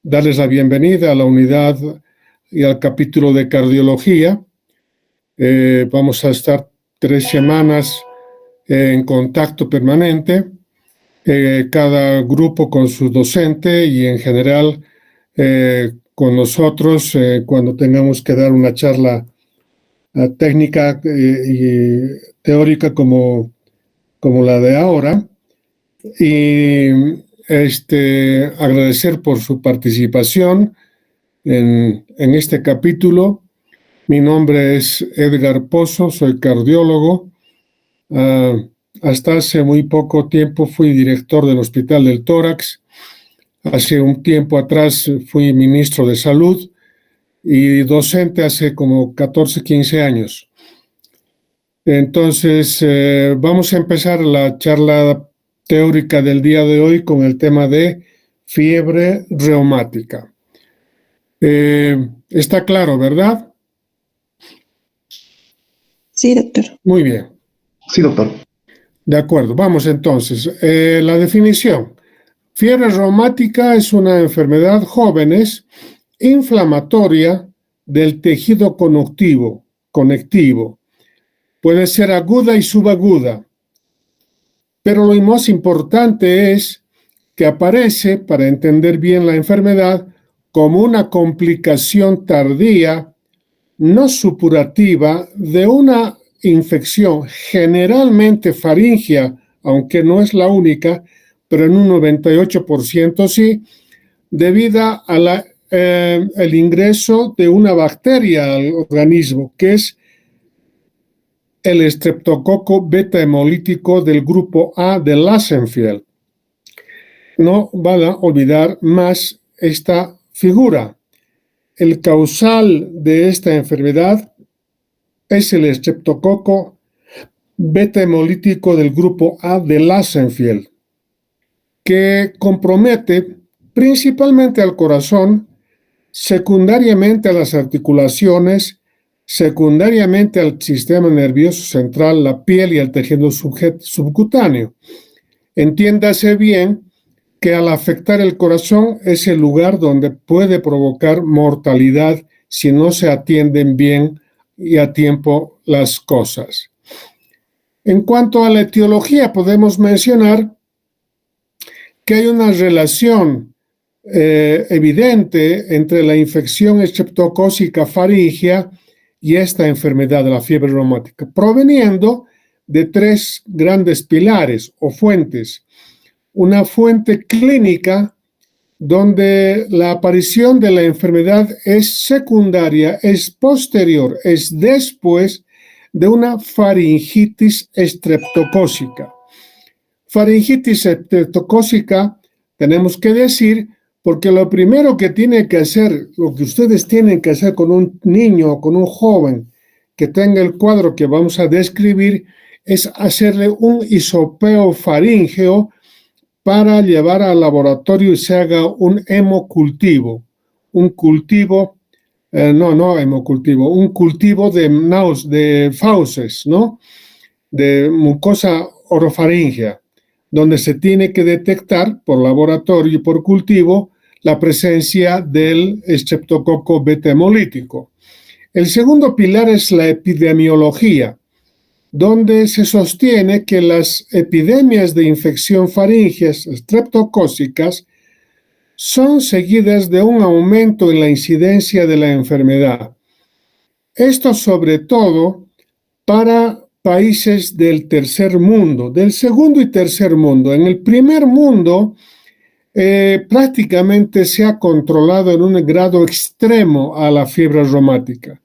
darles la bienvenida a la unidad y al capítulo de cardiología. Vamos a estar 3 semanas en contacto permanente, cada grupo con su docente y en general con nosotros cuando tengamos que dar una charla técnica y teórica como la de ahora. Y agradecer por su participación en este capítulo. Mi nombre es Edgar Pozo, soy cardiólogo. Hasta hace muy poco tiempo fui director del Hospital del Tórax. Hace un tiempo atrás fui ministro de Salud y docente hace como 14, 15 años. Entonces, vamos a empezar la charla teórica del día de hoy con el tema de fiebre reumática. Está claro, ¿verdad? Sí, doctor. Muy bien. Sí, doctor. De acuerdo, vamos entonces. La definición. Fiebre reumática es una enfermedad jóvenes inflamatoria del tejido conectivo. Puede ser aguda y subaguda. Pero lo más importante es que aparece, para entender bien la enfermedad, como una complicación tardía, no supurativa, de una infección generalmente faríngea, aunque no es la única, pero en un 98% sí, debido a el ingreso de una bacteria al organismo, que es el estreptococo beta hemolítico del grupo A de Lassenfeld. No van a olvidar más esta figura. El causal de esta enfermedad es el estreptococo beta hemolítico del grupo A de Lassenfeld, que compromete principalmente al corazón, secundariamente a las articulaciones, secundariamente al sistema nervioso central, la piel y el tejido subcutáneo. Entiéndase bien que al afectar el corazón es el lugar donde puede provocar mortalidad si no se atienden bien y a tiempo las cosas. En cuanto a la etiología, podemos mencionar que hay una relación evidente entre la infección estreptocócica faríngea y esta enfermedad de la fiebre reumática, proveniendo de 3 grandes pilares o fuentes. Una fuente clínica donde la aparición de la enfermedad es secundaria, es posterior, es después de una faringitis estreptocócica. Faringitis estreptocócica tenemos que decir porque lo primero que tiene que hacer, lo que ustedes tienen que hacer con un niño o con un joven que tenga el cuadro que vamos a describir es hacerle un hisopeo faríngeo para llevar al laboratorio y se haga un hemocultivo. Un cultivo de fauces, ¿no? De mucosa orofaríngea, donde se tiene que detectar por laboratorio y por cultivo la presencia del estreptococo beta hemolítico. El segundo pilar es la epidemiología, donde se sostiene que las epidemias de infección faríngea estreptocócicas son seguidas de un aumento en la incidencia de la enfermedad. Esto sobre todo para países del tercer mundo, del segundo y tercer mundo. En el primer mundo prácticamente se ha controlado en un grado extremo a la fiebre reumática.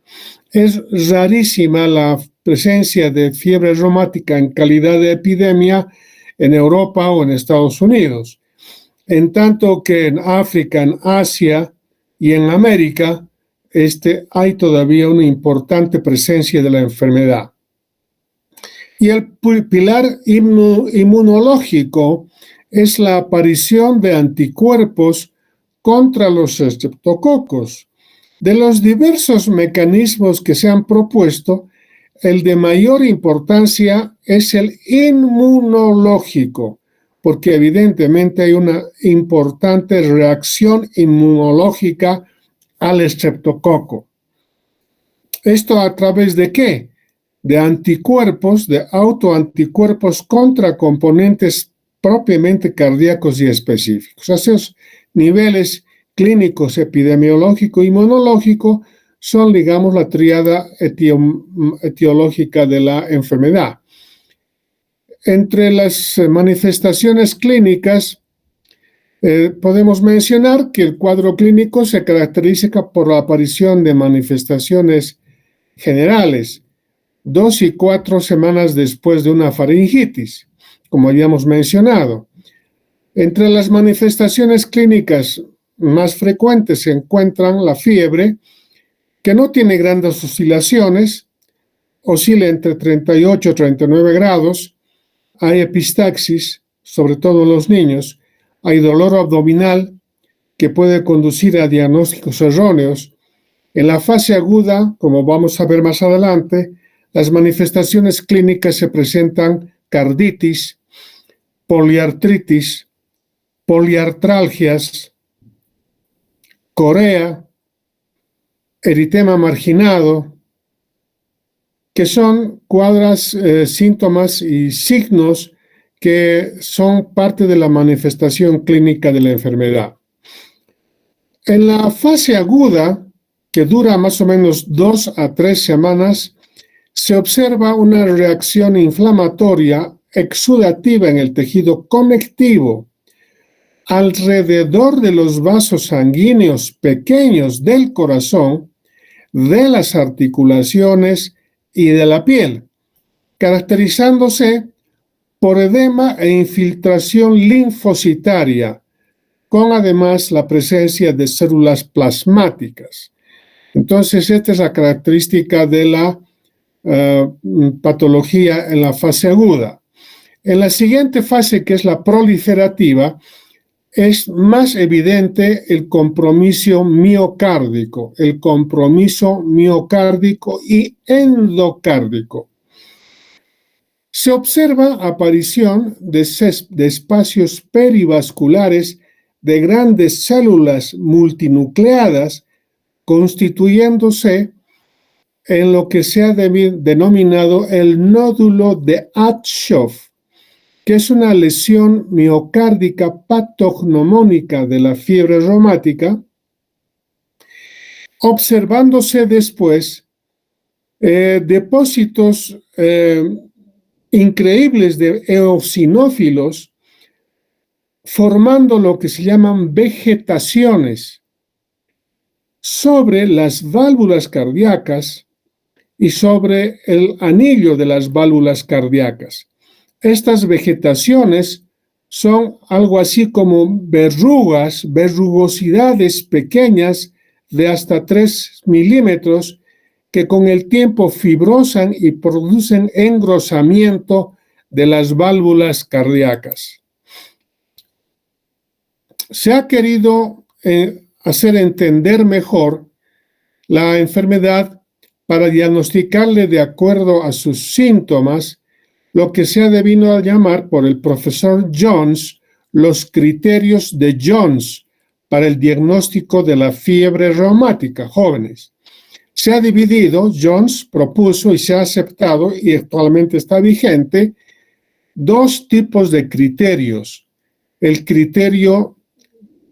Es rarísima la presencia de fiebre reumática en calidad de epidemia en Europa o en Estados Unidos. En tanto que en África, en Asia y en América hay todavía una importante presencia de la enfermedad. Y el pilar inmunológico es la aparición de anticuerpos contra los estreptococos. De los diversos mecanismos que se han propuesto, el de mayor importancia es el inmunológico, porque evidentemente hay una importante reacción inmunológica al estreptococo. ¿Esto a través de qué? De anticuerpos, de autoanticuerpos contra componentes propiamente cardíacos y específicos. Esos niveles clínicos, epidemiológico y inmunológico son, digamos, la tríada etiológica de la enfermedad. Entre las manifestaciones clínicas, podemos mencionar que el cuadro clínico se caracteriza por la aparición de manifestaciones generales 2 y 4 semanas después de una faringitis, como habíamos mencionado. Entre las manifestaciones clínicas más frecuentes se encuentran la fiebre, que no tiene grandes oscilaciones, oscila entre 38 y 39 grados, hay epistaxis, sobre todo en los niños, hay dolor abdominal que puede conducir a diagnósticos erróneos. En la fase aguda, como vamos a ver más adelante, las manifestaciones clínicas se presentan carditis, poliartritis, poliartralgias, corea, eritema marginado, que son síntomas y signos que son parte de la manifestación clínica de la enfermedad. En la fase aguda, que dura más o menos 2 a 3 semanas, se observa una reacción inflamatoria exudativa en el tejido conectivo alrededor de los vasos sanguíneos pequeños del corazón, de las articulaciones y de la piel, caracterizándose por edema e infiltración linfocitaria, con además la presencia de células plasmáticas. Entonces, esta es la característica de la patología en la fase aguda. En la siguiente fase, que es la proliferativa, es más evidente el compromiso miocárdico y endocárdico. Se observa aparición de espacios perivasculares de grandes células multinucleadas constituyéndose en lo que se ha denominado el nódulo de Atschoff, que es una lesión miocárdica patognomónica de la fiebre reumática, observándose después depósitos increíbles de eosinófilos formando lo que se llaman vegetaciones sobre las válvulas cardíacas y sobre el anillo de las válvulas cardíacas. Estas vegetaciones son algo así como verrugosidades pequeñas de hasta 3 milímetros que con el tiempo fibrosan y producen engrosamiento de las válvulas cardíacas. Se ha querido hacer entender mejor la enfermedad para diagnosticarle de acuerdo a sus síntomas lo que se ha debido llamar por el profesor Jones los criterios de Jones para el diagnóstico de la fiebre reumática, jóvenes. Se ha dividido, Jones propuso y se ha aceptado y actualmente está vigente, 2 tipos de criterios. El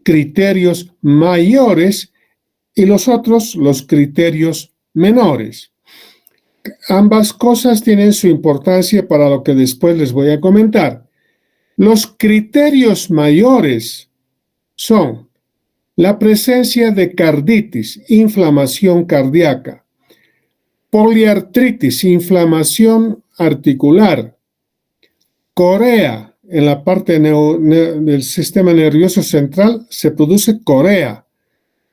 criterios mayores y los otros, los criterios menores. Ambas cosas tienen su importancia para lo que después les voy a comentar. Los criterios mayores son la presencia de carditis, inflamación cardíaca, poliartritis, inflamación articular, corea, en la parte del sistema nervioso central se produce corea,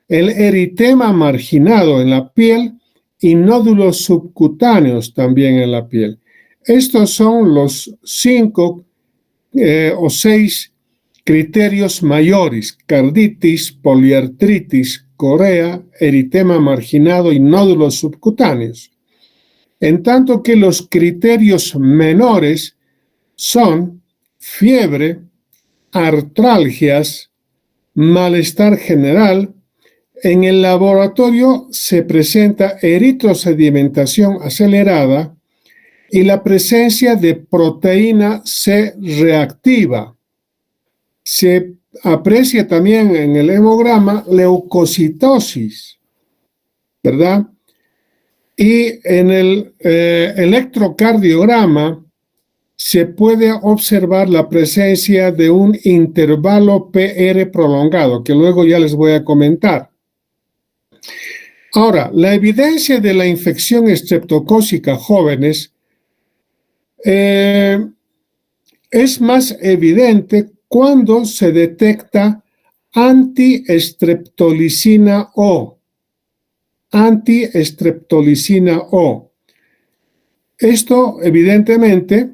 el eritema marginado en la piel y nódulos subcutáneos también en la piel. Estos son los 5 o 6 criterios mayores: carditis, poliartritis, corea, eritema marginado y nódulos subcutáneos. En tanto que los criterios menores son fiebre, artralgias, malestar general. En el laboratorio se presenta eritrosedimentación acelerada y la presencia de proteína C reactiva. Se aprecia también en el hemograma leucocitosis, ¿verdad? Y en el electrocardiograma se puede observar la presencia de un intervalo PR prolongado, que luego ya les voy a comentar. Ahora, la evidencia de la infección estreptocócica jóvenes es más evidente cuando se detecta antiestreptolicina O. Antiestreptolicina O. Esto, evidentemente,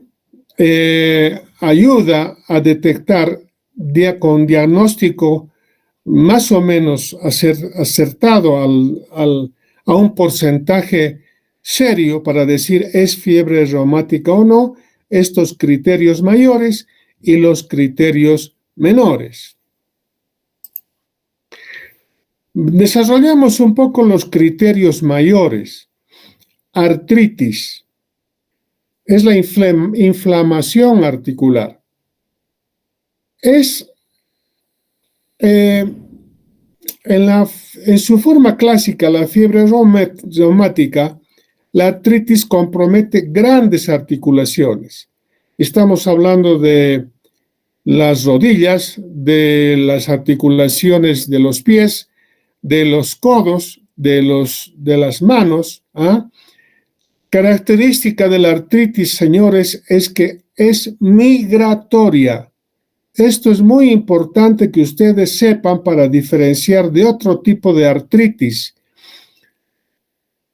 ayuda a detectar con diagnóstico más o menos acertado a un porcentaje serio para decir es fiebre reumática o no, estos criterios mayores y los criterios menores. Desarrollamos un poco los criterios mayores. Artritis. Es la inflamación articular. En su forma clásica, la fiebre reumática, la artritis compromete grandes articulaciones. Estamos hablando de las rodillas, de las articulaciones de los pies, de los codos, de las manos. Característica de la artritis, señores, es que es migratoria. Esto es muy importante que ustedes sepan para diferenciar de otro tipo de artritis.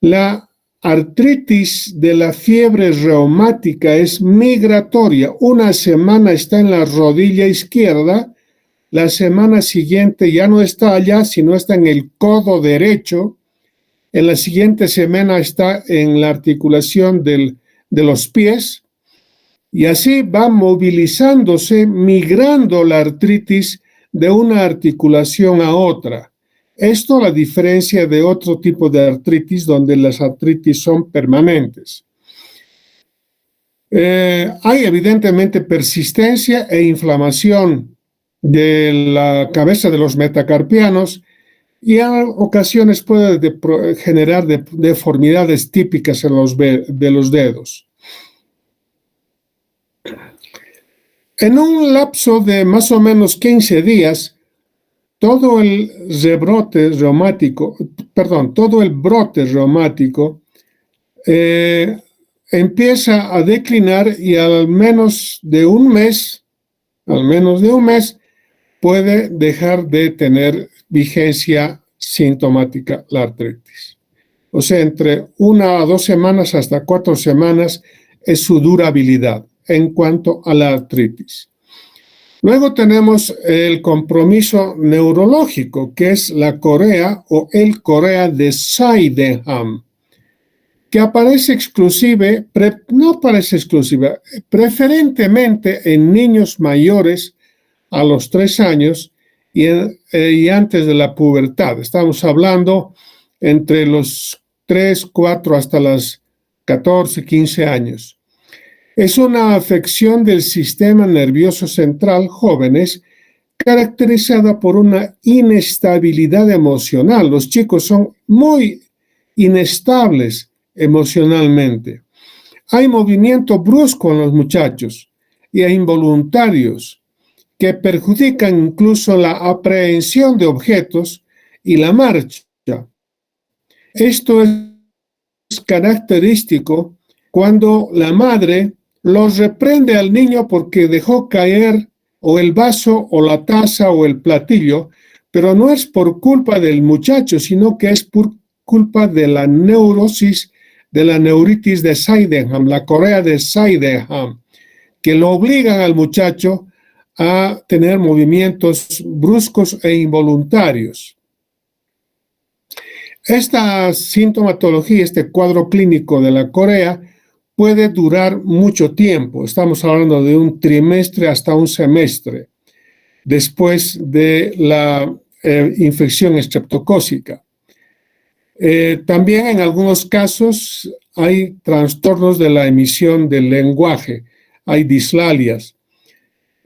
La artritis de la fiebre reumática es migratoria. Una semana está en la rodilla izquierda, la semana siguiente ya no está allá, sino está en el codo derecho. En la siguiente semana está en la articulación de los pies. Y así va movilizándose, migrando la artritis de una articulación a otra. Esto la diferencia de otro tipo de artritis, donde las artritis son permanentes. Hay evidentemente persistencia e inflamación de la cabeza de los metacarpianos y en ocasiones puede generar deformidades típicas de los dedos. En un lapso de más o menos 15 días, todo el brote reumático empieza a declinar y al menos de un mes puede dejar de tener vigencia sintomática la artritis. O sea, entre 1 a 2 semanas hasta 4 semanas es su durabilidad en cuanto a la artritis. Luego tenemos el compromiso neurológico, que es la corea o el corea de Sydenham, que preferentemente en niños mayores a los 3 años y antes de la pubertad. Estamos hablando entre los 3, 4 hasta las 14, 15 años. Es una afección del sistema nervioso central jóvenes caracterizada por una inestabilidad emocional. Los chicos son muy inestables emocionalmente. Hay movimiento brusco en los muchachos y hay involuntarios que perjudican incluso la aprehensión de objetos y la marcha. Esto es característico cuando la madre los reprende al niño porque dejó caer o el vaso o la taza o el platillo, pero no es por culpa del muchacho, sino que es por culpa de la neuritis de Sydenham, la corea de Sydenham, que lo obligan al muchacho a tener movimientos bruscos e involuntarios. Esta sintomatología, este cuadro clínico de la corea, puede durar mucho tiempo. Estamos hablando de un trimestre hasta un semestre. después de la infección estreptocócica. También en algunos casos hay trastornos de la emisión del lenguaje, hay dislalias.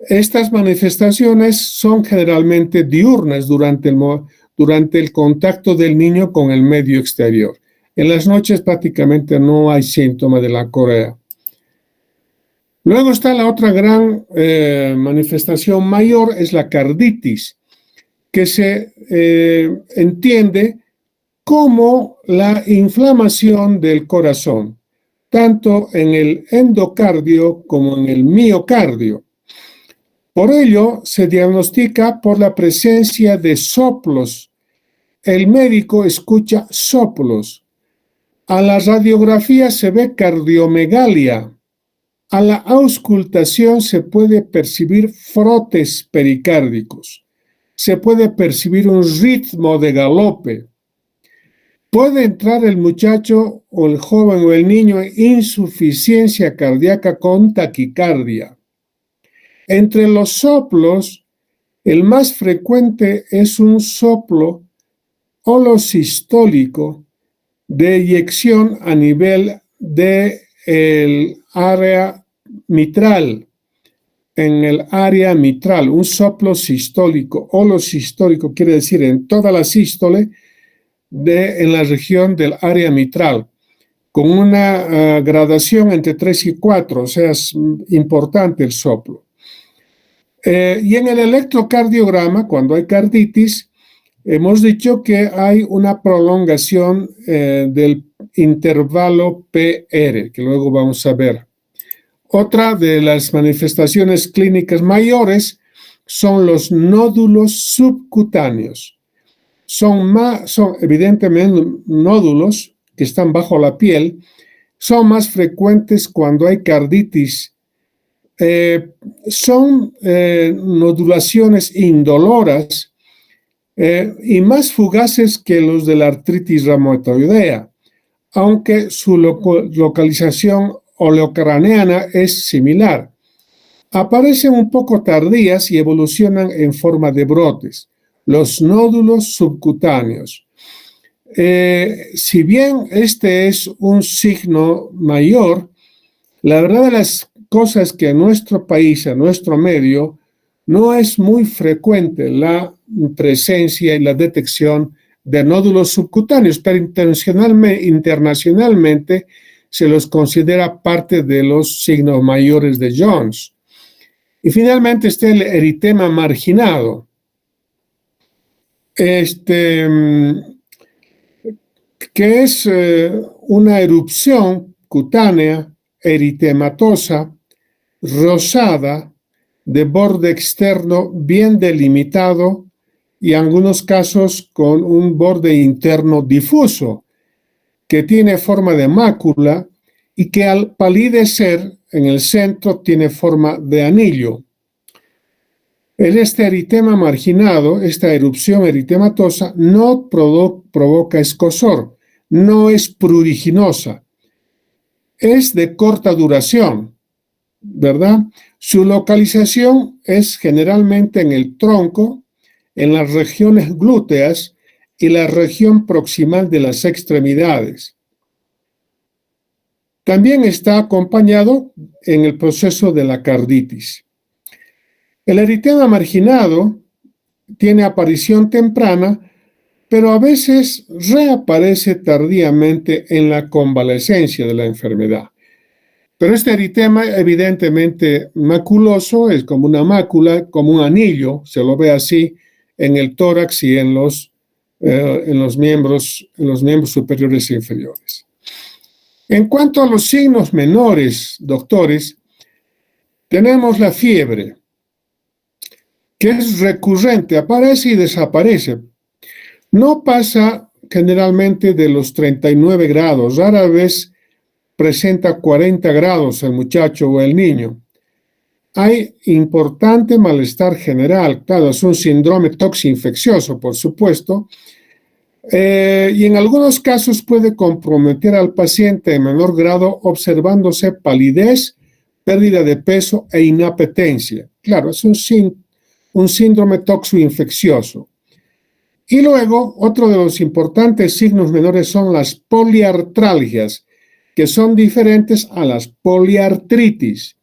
Estas manifestaciones son generalmente diurnas durante el contacto del niño con el medio exterior. En las noches prácticamente no hay síntoma de la corea. Luego está la otra gran manifestación mayor, es la carditis, que se entiende como la inflamación del corazón, tanto en el endocardio como en el miocardio. Por ello, se diagnostica por la presencia de soplos. El médico escucha soplos. A la radiografía se ve cardiomegalia. A la auscultación se puede percibir frotes pericárdicos. Se puede percibir un ritmo de galope. Puede entrar el muchacho o el joven o el niño en insuficiencia cardíaca con taquicardia. Entre los soplos, el más frecuente es un soplo holosistólico de eyección a nivel del área mitral, en el área mitral, un soplo sistólico. Holosistólico quiere decir en toda la sístole en la región del área mitral, con una gradación entre 3 y 4, o sea, es importante el soplo. Y en el electrocardiograma, cuando hay carditis, hemos dicho que hay una prolongación del intervalo PR, que luego vamos a ver. Otra de las manifestaciones clínicas mayores son los nódulos subcutáneos. Son evidentemente nódulos que están bajo la piel, son más frecuentes cuando hay carditis. Son nodulaciones indoloras y más fugaces que los de la artritis reumatoidea, aunque su localización oleocraneana es similar. Aparecen un poco tardías y evolucionan en forma de brotes, los nódulos subcutáneos. Si bien este es un signo mayor, la verdad de las cosas que en nuestro país, en nuestro medio, no es muy frecuente la presencia y la detección de nódulos subcutáneos, pero internacionalmente se los considera parte de los signos mayores de Jones. Y finalmente está el eritema marginado. Que es una erupción cutánea eritematosa, rosada, de borde externo bien delimitado y en algunos casos con un borde interno difuso, que tiene forma de mácula y que al palidecer en el centro tiene forma de anillo. En este eritema marginado, esta erupción eritematosa no provoca escozor, no es pruriginosa, es de corta duración, ¿verdad? Su localización es generalmente en el tronco, en las regiones glúteas y la región proximal de las extremidades. También está acompañado en el proceso de la carditis. El eritema marginado tiene aparición temprana, pero a veces reaparece tardíamente en la convalecencia de la enfermedad. Pero este eritema evidentemente maculoso es como una mácula, como un anillo, se lo ve así en el tórax y en los miembros superiores e inferiores. En cuanto a los signos menores, doctores, tenemos la fiebre, que es recurrente, aparece y desaparece. No pasa generalmente de los 39 grados, rara vez presenta 40 grados el muchacho o el niño. Hay importante malestar general, claro, es un síndrome toxinfeccioso, por supuesto, y en algunos casos puede comprometer al paciente en menor grado observándose palidez, pérdida de peso e inapetencia. Claro, es un un síndrome toxoinfeccioso. Y luego, otro de los importantes signos menores son las poliartralgias, que son diferentes a las poliartritis.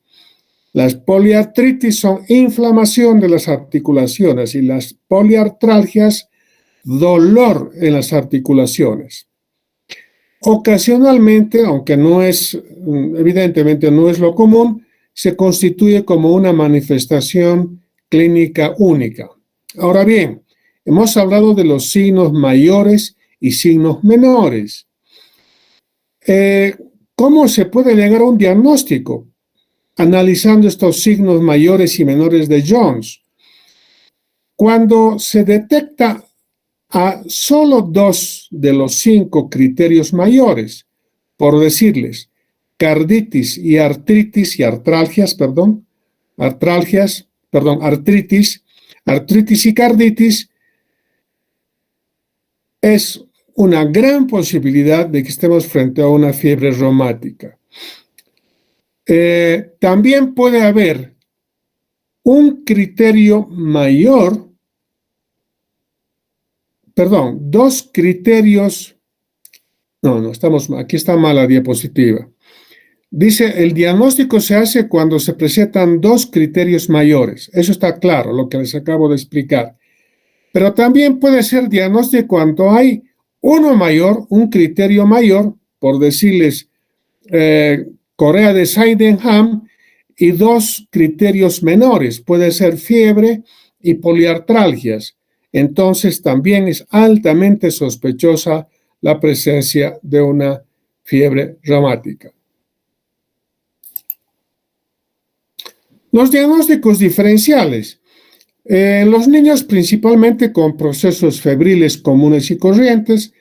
Las poliartritis son inflamación de las articulaciones y las poliartralgias, dolor en las articulaciones. Ocasionalmente, aunque no es, evidentemente no es lo común, se constituye como una manifestación clínica única. Ahora bien, hemos hablado de los signos mayores y signos menores. ¿Cómo se puede llegar a un diagnóstico? Analizando estos signos mayores y menores de Jones. Cuando se detecta a solo 2 de los 5 criterios mayores, por decirles, carditis y artritis y artralgias, artritis y carditis, es una gran posibilidad de que estemos frente a una fiebre reumática. También puede haber un criterio mayor, dos criterios, aquí está mal la diapositiva. Dice, el diagnóstico se hace cuando se presentan 2 criterios mayores. Eso está claro, lo que les acabo de explicar. Pero también puede ser diagnóstico cuando hay un criterio mayor, por decirles, Corea de Sydenham, y 2 criterios menores, puede ser fiebre y poliartralgias. Entonces también es altamente sospechosa la presencia de una fiebre reumática. Los diagnósticos diferenciales. En los niños, principalmente con procesos febriles comunes y corrientes,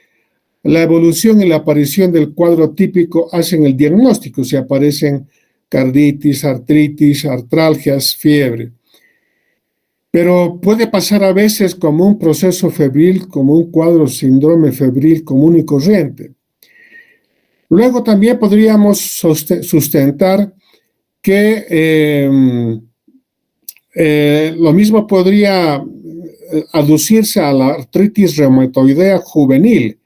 la evolución y la aparición del cuadro típico hacen el diagnóstico, si aparecen carditis, artritis, artralgias, fiebre. Pero puede pasar a veces como un proceso febril, como un cuadro síndrome febril común y corriente. Luego también podríamos sustentar que lo mismo podría aducirse a la artritis reumatoidea juvenil,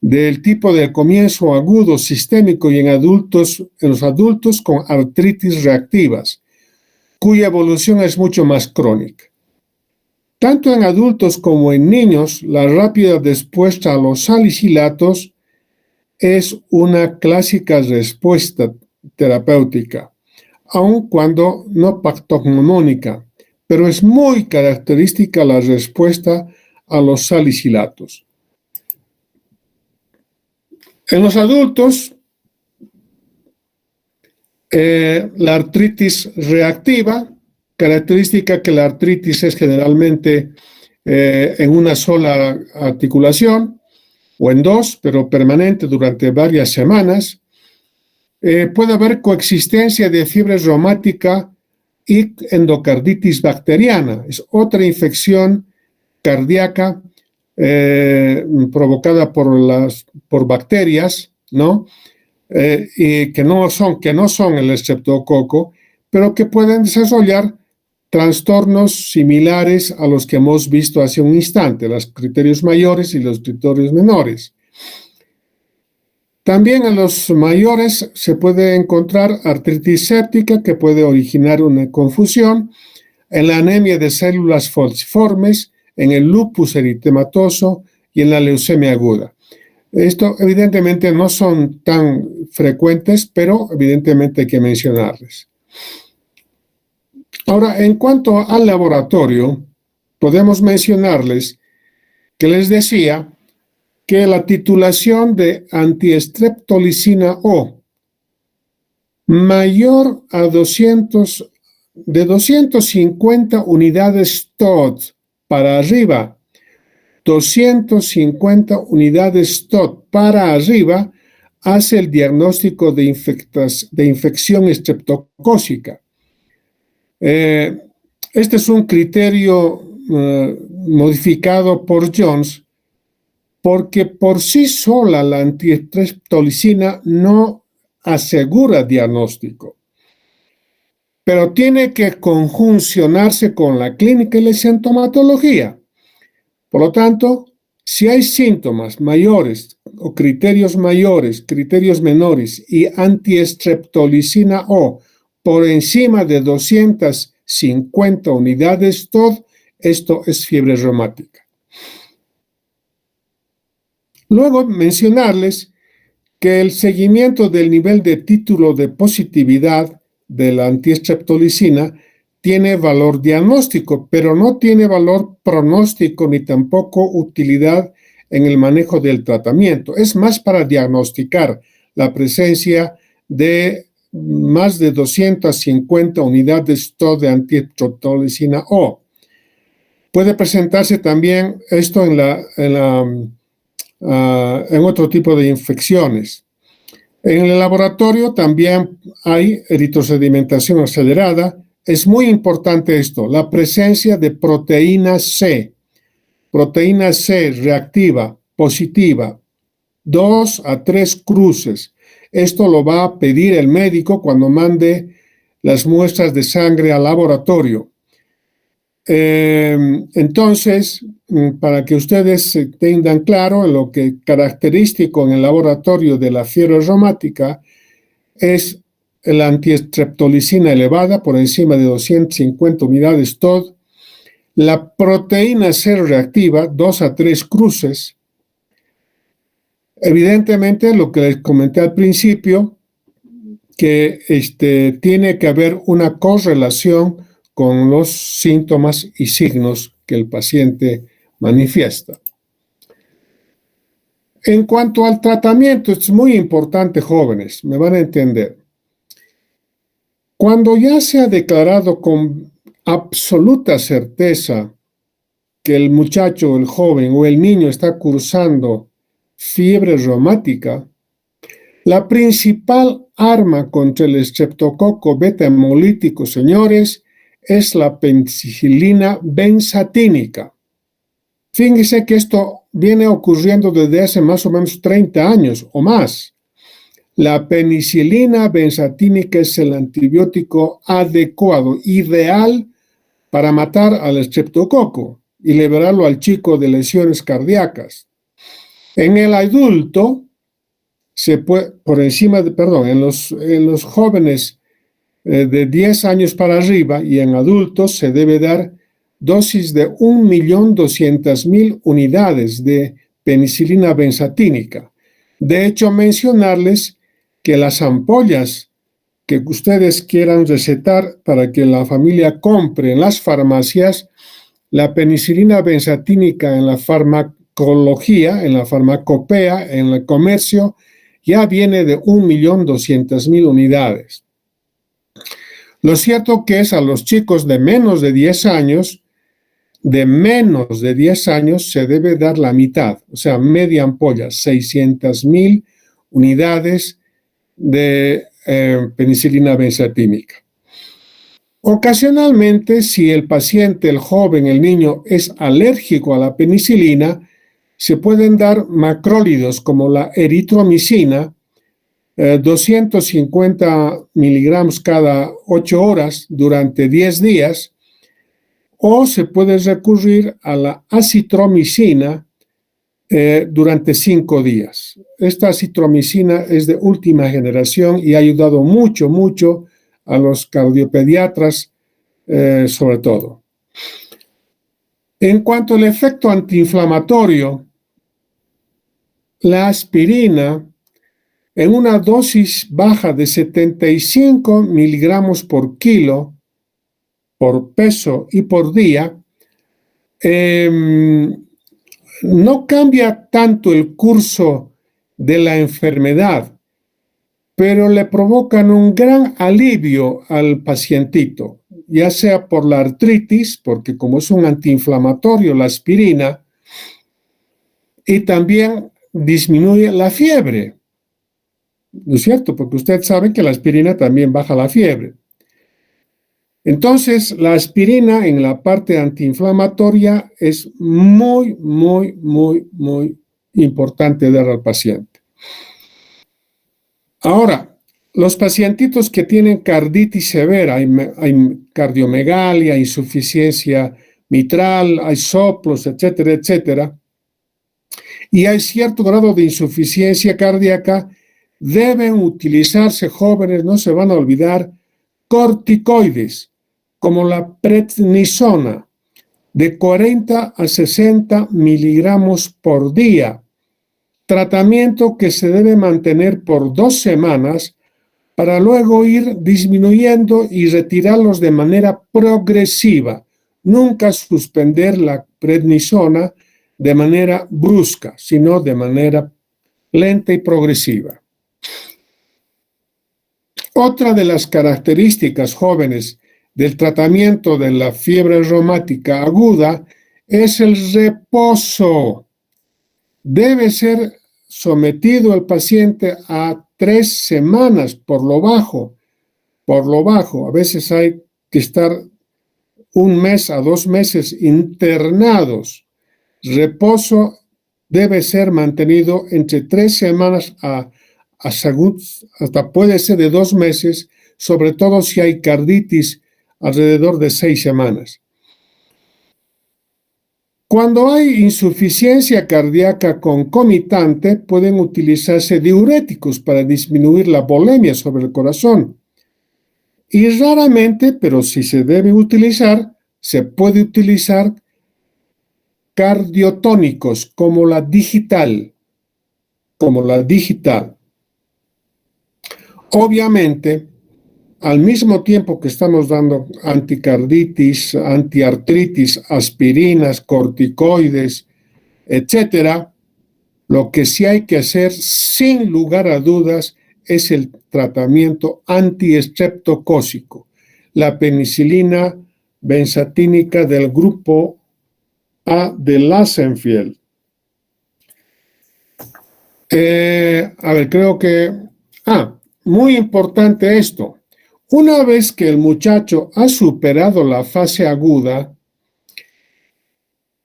del tipo de comienzo agudo sistémico y en los adultos con artritis reactivas, cuya evolución es mucho más crónica. Tanto en adultos como en niños, la rápida respuesta a los salicilatos es una clásica respuesta terapéutica, aun cuando no patognomónica, pero es muy característica la respuesta a los salicilatos. En los adultos, la artritis reactiva, característica que la artritis es generalmente en una sola articulación o en 2, pero permanente durante varias semanas. Puede haber coexistencia de fiebre reumática y endocarditis bacteriana. Es otra infección cardíaca provocada por bacterias, ¿no? Y que no son el estreptococo, pero que pueden desarrollar trastornos similares a los que hemos visto hace un instante, los criterios mayores y los criterios menores. También en los mayores se puede encontrar artritis séptica que puede originar una confusión, en la anemia de células falciformes, en el lupus eritematoso y en la leucemia aguda. Esto evidentemente no son tan frecuentes, pero evidentemente hay que mencionarles. Ahora, en cuanto al laboratorio, podemos mencionarles que les decía que la titulación de antiestreptolicina O mayor a 250 unidades TOD para arriba, 250 unidades TOD para arriba, hace el diagnóstico de infección estreptocócica. Este es un criterio modificado por Jones, porque por sí sola la antiestreptolicina no asegura diagnóstico. pero tiene que conjuncionarse con la clínica y la sintomatología. Por lo tanto, si hay síntomas mayores o criterios mayores, criterios menores y antiestreptolicina O por encima de 250 unidades TOD, esto es fiebre reumática. Luego mencionarles que el seguimiento del nivel de título de positividad de la antiestreptolicina tiene valor diagnóstico, pero no tiene valor pronóstico ni tampoco utilidad en el manejo del tratamiento. Es más para diagnosticar la presencia de más de 250 unidades TOD de antiestreptolicina O. Puede presentarse también esto en otro tipo de infecciones. En el laboratorio también hay eritrosedimentación acelerada. Es muy importante esto, la presencia de proteína C reactiva, positiva, 2 a 3 cruces. Esto lo va a pedir el médico cuando mande las muestras de sangre al laboratorio. Entonces, para que ustedes tengan claro, lo que es característico en el laboratorio de la fiebre reumática es la antiestreptolicina elevada por encima de 250 unidades TOD, la proteína C reactiva, 2 a 3 cruces. Evidentemente, lo que les comenté al principio, que tiene que haber una correlación con los síntomas y signos que el paciente manifiesta. En cuanto al tratamiento, es muy importante, jóvenes, me van a entender. Cuando ya se ha declarado con absoluta certeza que el muchacho, el joven o el niño está cursando fiebre reumática, la principal arma contra el estreptococo beta hemolítico, señores, es la penicilina benzatínica. Fíjense que esto viene ocurriendo desde hace más o menos 30 años o más. La penicilina benzatínica es el antibiótico adecuado, ideal para matar al estreptococo y liberarlo al chico de lesiones cardíacas. En el adulto, en los jóvenes de 10 años para arriba y en adultos se debe dar dosis de 1.200.000 unidades de penicilina benzatínica. De hecho, mencionarles que las ampollas que ustedes quieran recetar para que la familia compre en las farmacias, la penicilina benzatínica en la farmacología, en la farmacopea, en el comercio, ya viene de 1.200.000 unidades. Lo cierto que es a los chicos de menos de 10 años, se debe dar la mitad, o sea, media ampolla, 600.000 unidades de penicilina benzatínica. Ocasionalmente, si el paciente, el joven, el niño es alérgico a la penicilina, se pueden dar macrólidos como la eritromicina, 250 miligramos cada 8 horas durante 10 días, o se puede recurrir a la acitromicina durante 5 días. Esta acitromicina es de última generación y ha ayudado mucho a los cardiopediatras, sobre todo. En cuanto al efecto antiinflamatorio, la aspirina en una dosis baja de 75 miligramos por kilo, por peso y por día, no cambia tanto el curso de la enfermedad, pero le provocan un gran alivio al pacientito, ya sea por la artritis, porque como es un antiinflamatorio la aspirina, y también disminuye la fiebre. ¿No es cierto? Porque usted sabe que la aspirina también baja la fiebre. Entonces, la aspirina en la parte antiinflamatoria es muy importante dar al paciente. Ahora, Los pacientitos que tienen carditis severa, hay cardiomegalia, insuficiencia mitral, hay soplos, etcétera, etcétera, y hay cierto grado de insuficiencia cardíaca, deben utilizarse, jóvenes, no se van a olvidar, corticoides, como la prednisona, de 40 a 60 miligramos por día, tratamiento que se debe mantener por 2 semanas para luego ir disminuyendo y retirarlos de manera progresiva, nunca suspender la prednisona de manera brusca, sino de manera lenta y progresiva. Otra de las características, jóvenes, del tratamiento de la fiebre reumática aguda es el reposo. Debe ser sometido el paciente a 3 semanas por lo bajo. A veces hay que estar 1 mes a 2 meses internados. Reposo debe ser mantenido entre 3 semanas hasta puede ser de 2 meses, sobre todo si hay carditis alrededor de 6 semanas. Cuando hay insuficiencia cardíaca concomitante, pueden utilizarse diuréticos para disminuir la volemia sobre el corazón. Y raramente, pero si se debe utilizar, se puede utilizar cardiotónicos como la digital. Obviamente, al mismo tiempo que estamos dando anticarditis, antiartritis, aspirinas, corticoides, etcétera, lo que sí hay que hacer, sin lugar a dudas, es el tratamiento antiestreptocócico, la penicilina benzatínica del grupo A de Lasenfield. Muy importante esto. Una vez que el muchacho ha superado la fase aguda,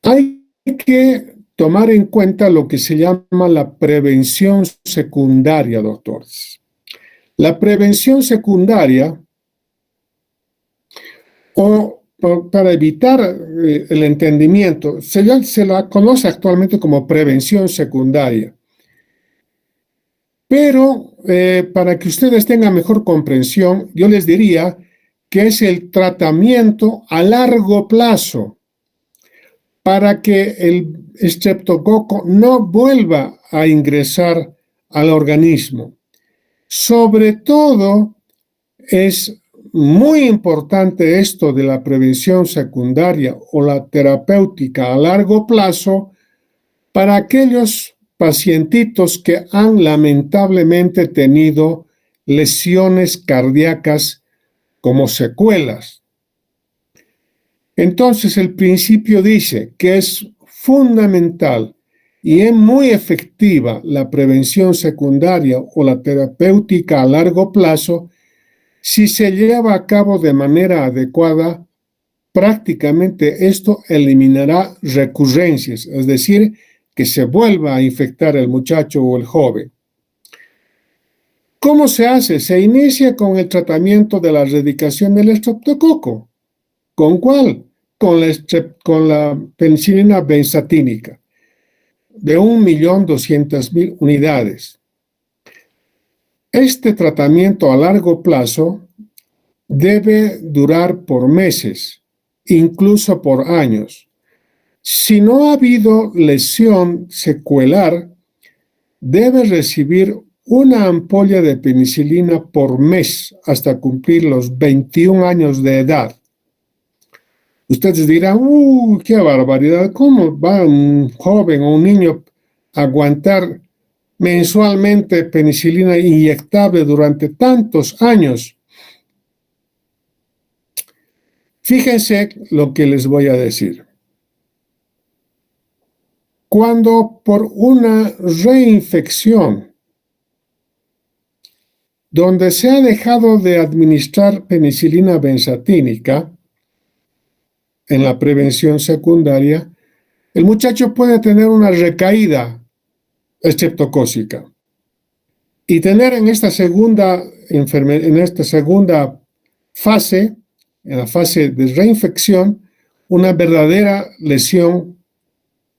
hay que tomar en cuenta lo que se llama la prevención secundaria, doctores. La prevención secundaria, para evitar el entendimiento, se la conoce actualmente como prevención secundaria. Pero para que ustedes tengan mejor comprensión, yo les diría que es el tratamiento a largo plazo para que el estreptococo no vuelva a ingresar al organismo. Sobre todo, es muy importante esto de la prevención secundaria o la terapéutica a largo plazo para aquellos pacientitos que han lamentablemente tenido lesiones cardíacas como secuelas. Entonces, el principio dice que es fundamental y es muy efectiva la prevención secundaria o la terapéutica a largo plazo si se lleva a cabo de manera adecuada. Prácticamente esto eliminará recurrencias, es decir, que se vuelva a infectar el muchacho o el joven. ¿Cómo se hace? Se inicia con el tratamiento de la erradicación del estreptococo. ¿Con cuál? Con la penicilina benzatínica, de 1.200.000 unidades. Este tratamiento a largo plazo debe durar por meses, incluso por años. Si no ha habido lesión secuelar, debe recibir una ampolla de penicilina por mes hasta cumplir los 21 años de edad. Ustedes dirán, qué barbaridad, ¿cómo va un joven o un niño a aguantar mensualmente penicilina inyectable durante tantos años? Fíjense lo que les voy a decir. Cuando por una reinfección, donde se ha dejado de administrar penicilina benzatínica en la prevención secundaria, el muchacho puede tener una recaída estreptocócica. y tener en esta segunda fase, en la fase de reinfección, una verdadera lesión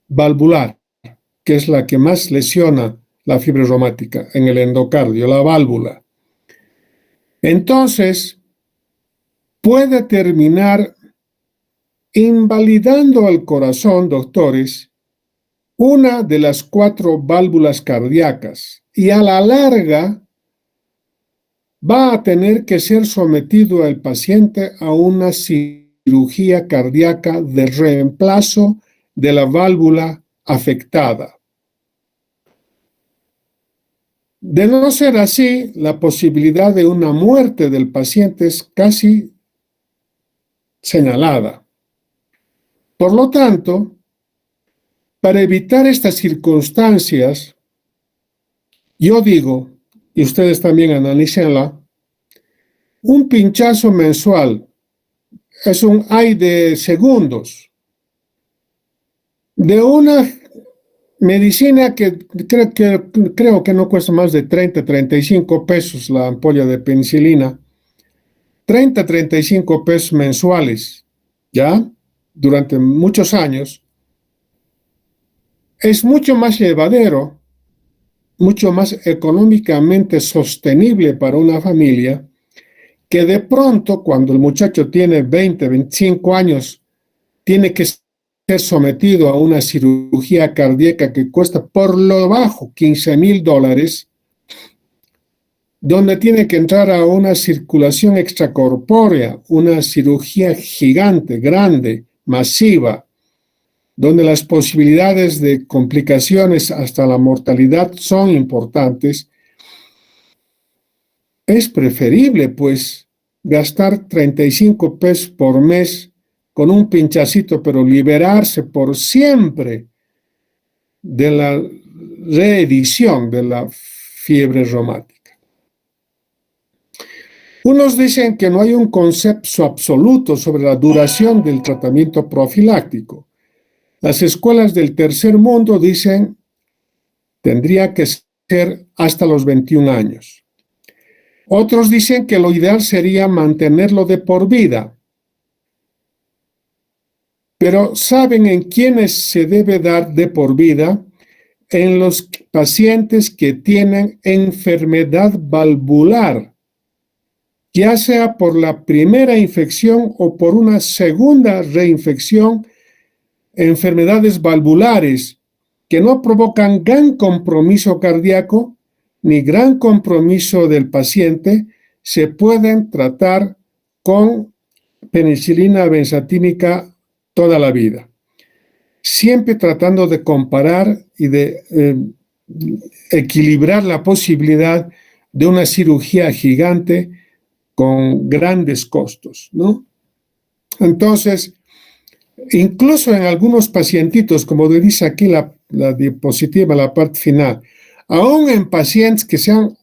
valvular, que es la que más lesiona la fiebre reumática en el endocardio, la válvula. Entonces, puede terminar invalidando al corazón, doctores, una de las 4 válvulas cardíacas, y a la larga va a tener que ser sometido el paciente a una cirugía cardíaca de reemplazo de la válvula afectada. De no ser así, la posibilidad de una muerte del paciente es casi señalada. Por lo tanto, para evitar estas circunstancias, yo digo, y ustedes también analícenla, un pinchazo mensual es un ay de segundos de una medicina que creo que no cuesta más de 35 pesos la ampolla de penicilina, 35 pesos mensuales, ¿ya? Durante muchos años, es mucho más llevadero, mucho más económicamente sostenible para una familia que de pronto, cuando el muchacho tiene 20, 25 años, tiene que ser sometido a una cirugía cardíaca que cuesta por lo bajo $15,000, donde tiene que entrar a una circulación extracorpórea, una cirugía gigante, grande, masiva, donde las posibilidades de complicaciones hasta la mortalidad son importantes. Es preferible, pues, gastar 35 pesos por mes con un pinchacito, pero liberarse por siempre de la reedición de la fiebre reumática. Unos dicen que no hay un concepto absoluto sobre la duración del tratamiento profiláctico. Las escuelas del tercer mundo dicen tendría que ser hasta los 21 años. Otros dicen que lo ideal sería mantenerlo de por vida. Pero ¿saben en quiénes se debe dar de por vida? En los pacientes que tienen enfermedad valvular, ya sea por la primera infección o por una segunda reinfección, enfermedades valvulares que no provocan gran compromiso cardíaco ni gran compromiso del paciente, se pueden tratar con penicilina benzatínica toda la vida. Siempre tratando de comparar y de equilibrar la posibilidad de una cirugía gigante con grandes costos, ¿no? Entonces, incluso en algunos pacientitos, como dice aquí la diapositiva, la parte final, aún en pacientes que se han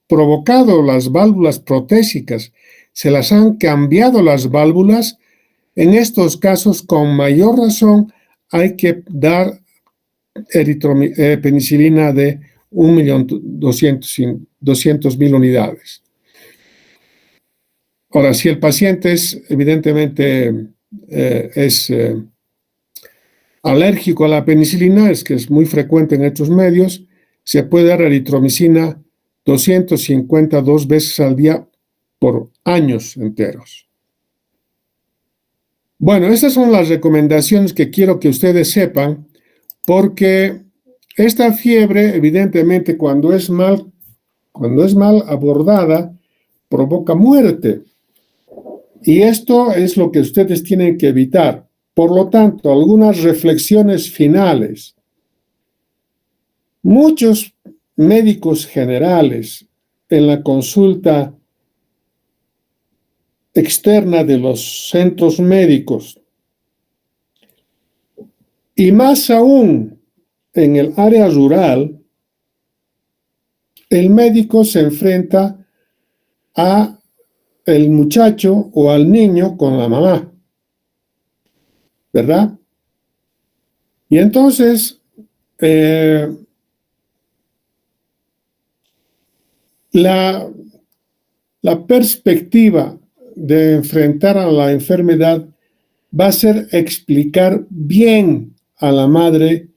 provocado las válvulas protésicas, se las han cambiado las válvulas, en estos casos, con mayor razón, hay que dar penicilina de 1.200.000 unidades. Ahora, si el paciente es evidentemente alérgico a la penicilina, es que es muy frecuente en estos medios, se puede dar eritromicina 252 veces al día por años enteros. Bueno, estas son las recomendaciones que quiero que ustedes sepan, porque esta fiebre, evidentemente, cuando es mal abordada, provoca muerte. Y esto es lo que ustedes tienen que evitar. Por lo tanto, algunas reflexiones finales. Muchos médicos generales en la consulta externa de los centros médicos y más aún en el área rural, el médico se enfrenta a el muchacho o al niño con la mamá, ¿verdad? Y entonces La, la perspectiva de enfrentar a la enfermedad va a ser explicar bien a la madre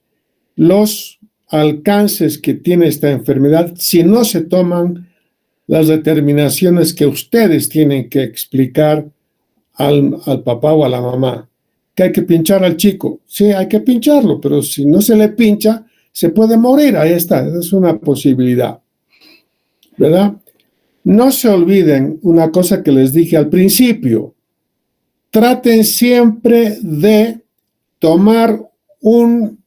los alcances que tiene esta enfermedad si no se toman las determinaciones que ustedes tienen que explicar al papá o a la mamá. Que hay que pinchar al chico. Sí, hay que pincharlo, pero si no se le pincha, se puede morir. Ahí está, es una posibilidad. ¿Verdad? No se olviden una cosa que les dije al principio. Traten siempre de tomar un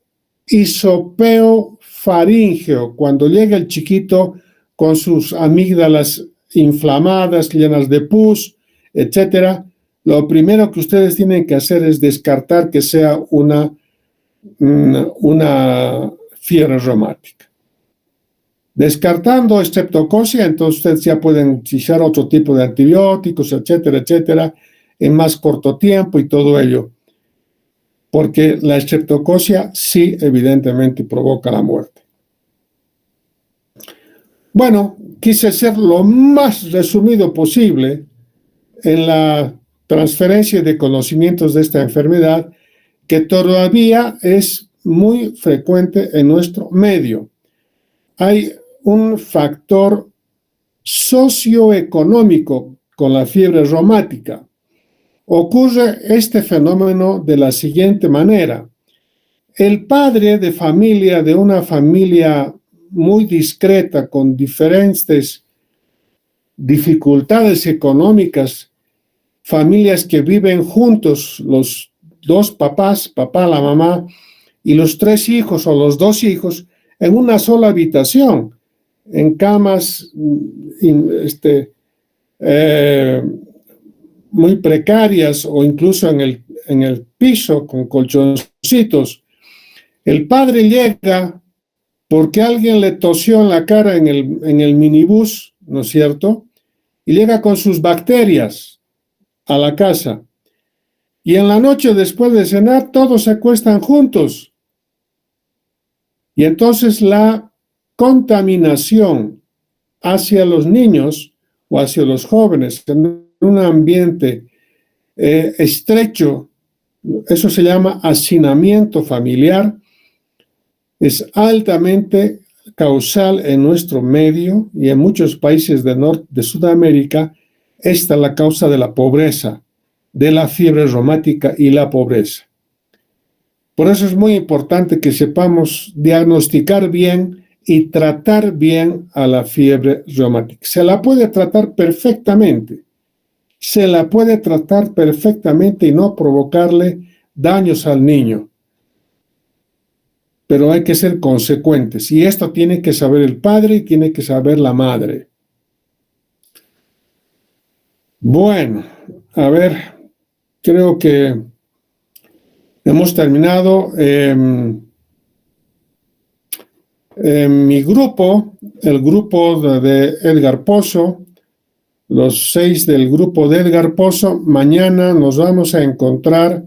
hisopeo faríngeo cuando llega el chiquito con sus amígdalas inflamadas, llenas de pus, etcétera. Lo primero que ustedes tienen que hacer es descartar que sea una fiebre reumática. Descartando estreptococia, entonces ustedes ya pueden utilizar otro tipo de antibióticos, etcétera, etcétera, en más corto tiempo y todo ello. Porque la estreptococia sí, evidentemente, provoca la muerte. Bueno, quise ser lo más resumido posible en la transferencia de conocimientos de esta enfermedad, que todavía es muy frecuente en nuestro medio. Hay un factor socioeconómico con la fiebre reumática. Ocurre este fenómeno de la siguiente manera. El padre de familia, de una familia muy discreta, con diferentes dificultades económicas, familias que viven juntos, los dos papás, papá, la mamá, y los tres hijos o los dos hijos, en una sola habitación, en camas muy precarias o incluso en el piso con colchoncitos. El padre llega porque alguien le tosió en la cara en el minibús, ¿no es cierto? Y llega con sus bacterias a la casa. Y en la noche, después de cenar, todos se acuestan juntos. Y entonces la contaminación hacia los niños o hacia los jóvenes en un ambiente estrecho, eso se llama hacinamiento familiar, es altamente causal en nuestro medio y en muchos países de Sudamérica. Esta es la causa de la pobreza, de la fiebre reumática y la pobreza. Por eso es muy importante que sepamos diagnosticar bien y tratar bien a la fiebre reumática. Se la puede tratar perfectamente. Se la puede tratar perfectamente y no provocarle daños al niño. Pero hay que ser consecuentes. Y esto tiene que saber el padre y tiene que saber la madre. Bueno, a ver, creo que hemos terminado. Mi grupo, el grupo de Edgar Pozo, los 6 del grupo de Edgar Pozo, mañana nos vamos a encontrar